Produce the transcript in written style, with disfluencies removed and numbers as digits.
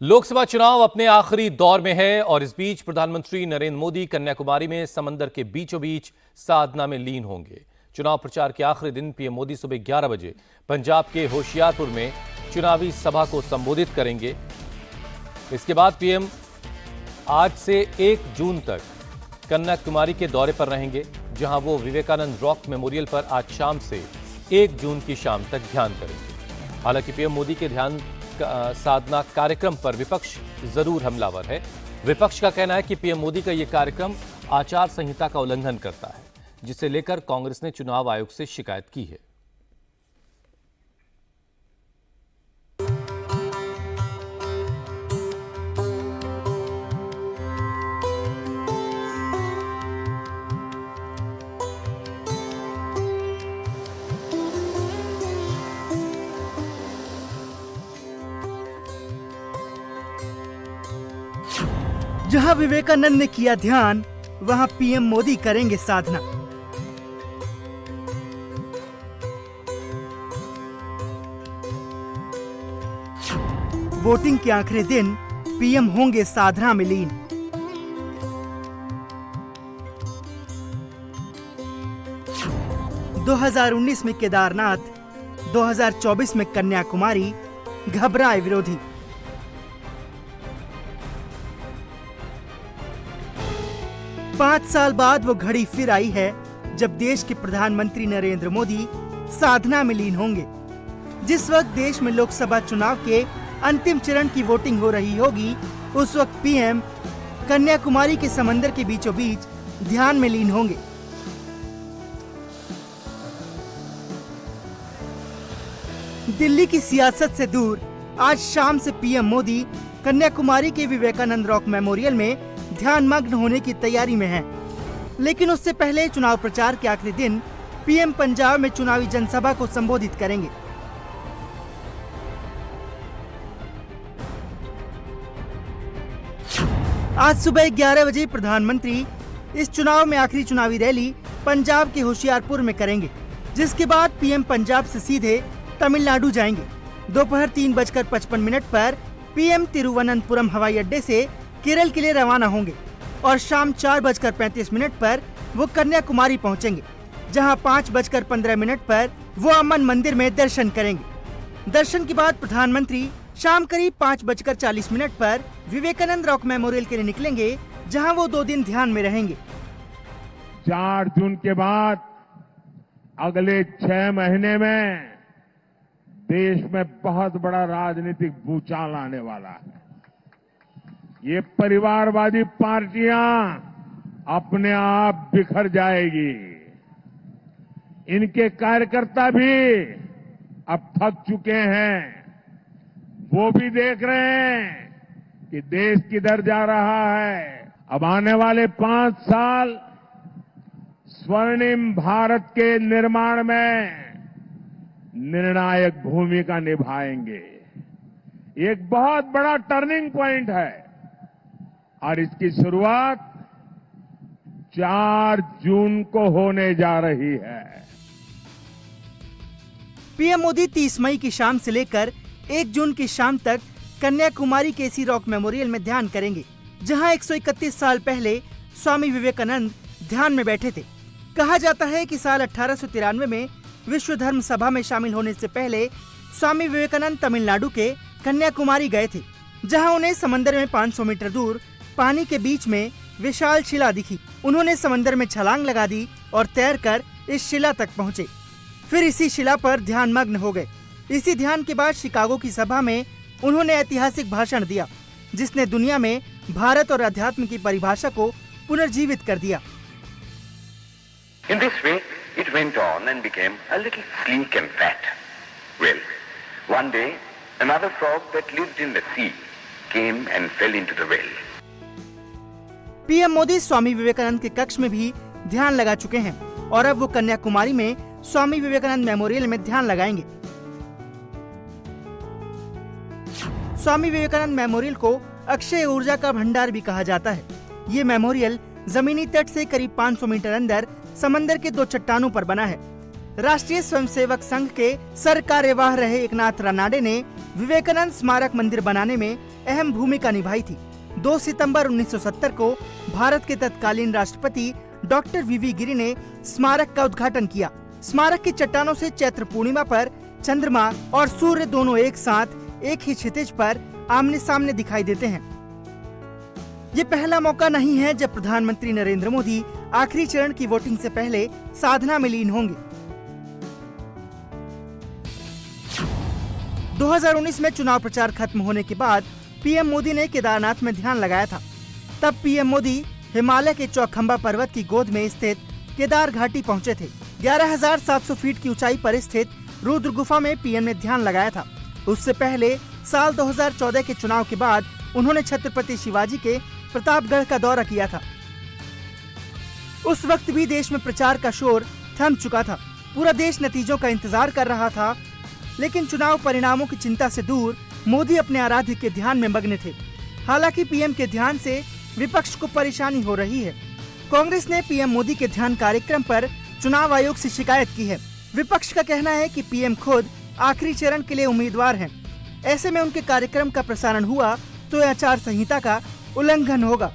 लोकसभा चुनाव अपने आखिरी दौर में है और इस बीच प्रधानमंत्री नरेंद्र मोदी कन्याकुमारी में समंदर के बीचों बीच साधना में लीन होंगे। चुनाव प्रचार के आखिरी दिन पीएम मोदी सुबह 11 बजे पंजाब के होशियारपुर में चुनावी सभा को संबोधित करेंगे। इसके बाद पीएम आज से 1 जून तक कन्याकुमारी के दौरे पर रहेंगे, जहां वो विवेकानंद रॉक मेमोरियल पर आज शाम से 1 जून की शाम तक ध्यान करेंगे। हालांकि पीएम मोदी के ध्यान साधना कार्यक्रम पर विपक्ष जरूर हमलावर है। विपक्ष का कहना है कि पीएम मोदी का यह कार्यक्रम आचार संहिता का उल्लंघन करता है, जिसे लेकर कांग्रेस ने चुनाव आयोग से शिकायत की है। जहां विवेकानंद ने किया ध्यान, वहां पीएम मोदी करेंगे साधना। वोटिंग के आखिरी दिन पीएम होंगे साधना में लीन। – 2019 में केदारनाथ, 2024 में कन्याकुमारी, घबराए विरोधी। पांच साल बाद वो घड़ी फिर आई है जब देश के प्रधानमंत्री नरेंद्र मोदी साधना में लीन होंगे। जिस वक्त देश में लोकसभा चुनाव के अंतिम चरण की वोटिंग हो रही होगी, उस वक्त पीएम कन्याकुमारी के समंदर के बीचों बीच ध्यान में लीन होंगे। दिल्ली की सियासत से दूर आज शाम से पीएम मोदी कन्याकुमारी के विवेकानंद रॉक मेमोरियल में ध्यान मग्न होने की तैयारी में हैं। लेकिन उससे पहले चुनाव प्रचार के आखिरी दिन पीएम पंजाब में चुनावी जनसभा को संबोधित करेंगे। आज सुबह 11 बजे प्रधानमंत्री इस चुनाव में आखिरी चुनावी रैली पंजाब के होशियारपुर में करेंगे, जिसके बाद पीएम पंजाब से सीधे तमिलनाडु जाएंगे। दोपहर 3:55 पर पीएम तिरुवनंतपुरम हवाई अड्डे से केरल के लिए रवाना होंगे और शाम 4:35 पर वो कन्याकुमारी पहुंचेंगे, जहां 5:15 पर वो अम्मन मंदिर में दर्शन करेंगे। दर्शन के बाद प्रधानमंत्री शाम करीब 5:40 पर विवेकानंद रॉक मेमोरियल के लिए निकलेंगे, जहां वो 2 दिन ध्यान में रहेंगे। 4 जून के बाद अगले 6 महीने में देश में बहुत बड़ा राजनीतिक भूचाल आने वाला है। ये परिवारवादी पार्टियां अपने आप बिखर जाएगी। इनके कार्यकर्ता भी अब थक चुके हैं। वो भी देख रहे हैं कि देश किधर जा रहा है। अब आने वाले 5 साल स्वर्णिम भारत के निर्माण में निर्णायक भूमिका निभाएंगे। एक बहुत बड़ा टर्निंग पॉइंट है और इसकी शुरुआत 4 जून को होने जा रही है। पीएम मोदी 30 मई की शाम से लेकर 1 जून की शाम तक कन्याकुमारी के इसी रॉक मेमोरियल में ध्यान करेंगे, जहां 131 साल पहले स्वामी विवेकानंद ध्यान में बैठे थे। कहा जाता है कि साल 1893 में विश्व धर्म सभा में शामिल होने से पहले स्वामी विवेकानंद तमिलनाडु के कन्याकुमारी गए थे, जहां उन्हें समंदर में 500 मीटर दूर पानी के बीच में विशाल शिला दिखी। उन्होंने समंदर में छलांग लगा दी और तैरकर इस शिला तक पहुंचे। फिर इसी शिला पर ध्यान मग्न हो गए। इसी ध्यान के बाद शिकागो की सभा में उन्होंने ऐतिहासिक भाषण दिया, जिसने दुनिया में भारत और अध्यात्म की परिभाषा को पुनर्जीवित कर दिया। In this way, it went on and became a little sleek and fat. Well, one day, another frog that lived in the sea came and fell into the well. PM Modi Swami Vivekananda के कक्ष में भी ध्यान लगा चुके हैं और अब वो कन्याकुमारी में स्वामी विवेकानंद मेमोरियल में ध्यान लगाएंगे। स्वामी विवेकानंद मेमोरियल को अक्षय ऊर्जा का भंडार भी कहा जाता है। ये मेमोरियल जमीनी तट से करीब 500 मीटर अंदर समंदर के 2 चट्टानों पर बना है। राष्ट्रीय स्वयंसेवक संघ के सर कार्यवाह रहे एकनाथ रानाडे ने विवेकानंद स्मारक मंदिर बनाने में अहम भूमिका निभाई थी। 2 सितंबर 1970 को भारत के तत्कालीन राष्ट्रपति डॉक्टर वीवी गिरि ने स्मारक का उद्घाटन किया। स्मारक की चट्टानों से चैत्र पूर्णिमा पर चंद्रमा और सूर्य दोनों एक साथ एक ही क्षितिज पर आमने सामने दिखाई देते हैं। ये पहला मौका नहीं है जब प्रधानमंत्री नरेंद्र मोदी आखिरी चरण की वोटिंग से पहले साधना में लीन होंगे। 2019 में चुनाव प्रचार खत्म होने के बाद पीएम मोदी ने केदारनाथ में ध्यान लगाया था। तब पीएम मोदी हिमालय के चौखंबा पर्वत की गोद में स्थित केदार घाटी पहुंचे थे। 11,700 फीट की ऊंचाई पर स्थित रुद्र गुफा में पीएम ने ध्यान लगाया था। उससे पहले साल 2014 के चुनाव के बाद उन्होंने छत्रपति शिवाजी के प्रतापगढ़ का दौरा किया था। उस वक्त भी देश में प्रचार का शोर थम चुका था। पूरा देश नतीजों का इंतजार कर रहा था, लेकिन चुनाव परिणामों की चिंता से दूर मोदी अपने आराध्य के ध्यान में मग्न थे। हालांकि पीएम के ध्यान से विपक्ष को परेशानी हो रही है। कांग्रेस ने पीएम मोदी के ध्यान कार्यक्रम पर चुनाव आयोग से शिकायत की है। विपक्ष का कहना है कि पीएम खुद आखिरी चरण के लिए उम्मीदवार हैं। ऐसे में उनके कार्यक्रम का प्रसारण हुआ तो आचार संहिता का उल्लंघन होगा।